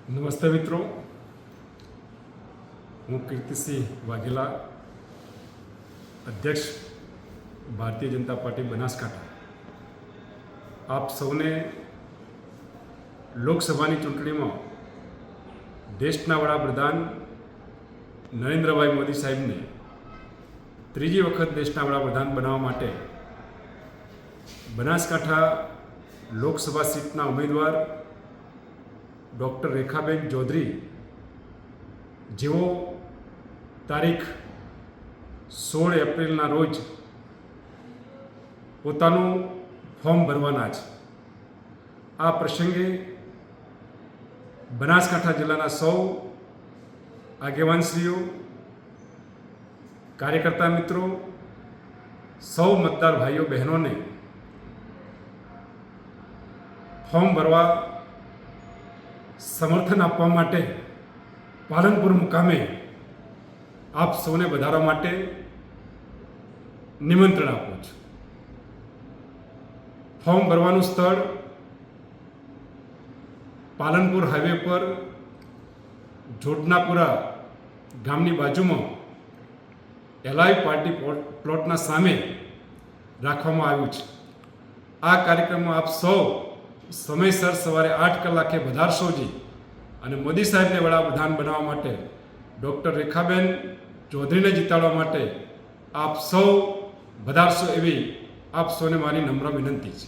નમસ્તે મિત્રો, હું કીર્તિસિંહ વાઘેલા, અધ્યક્ષ ભારતીય જનતા પાર્ટી બનાસકાંઠા. આપ સૌને લોકસભાની ચૂંટણીમાં દેશના વડાપ્રધાન નરેન્દ્રભાઈ મોદી સાહેબને ત્રીજી વખત દેશના વડાપ્રધાન બનાવવા માટે બનાસકાંઠા લોકસભા સીટના ઉમેદવાર ડૉક્ટર રેખાબેન ચૌધરી, જેઓ તારીખ 16 એપ્રિલના રોજ પોતાનું ફોર્મ ભરવાના છે. આ પ્રસંગે બનાસકાંઠા જિલ્લાના સૌ આગેવાનશ્રીઓ, કાર્યકર્તા મિત્રો, સૌ મતદાર ભાઈઓ બહેનોને ફોર્મ ભરવા સમર્થન આપવા માટે પાલનપુર મુકામે આપ સૌને વધારવા માટે નિમંત્રણ આપું છું. ફોર્મ ભરવાનું સ્થળ પાલનપુર હાઈવે પર જોડનાપુરા ગામની બાજુમાં એલાઈ પાર્ટી પ્લોટના સામે રાખવામાં આવ્યું છે. આ કાર્યક્રમમાં આપ સૌ સમયસર સવારે 8 કલાકે વધારશોજી અને મોદી સાહેબને વડાપ્રધાન બનાવવા માટે ડૉક્ટર રેખાબેન ચૌધરીને જીતાડવા માટે આપ સૌ વધારશો એવી આપ સૌને મારી નમ્ર વિનંતી છે.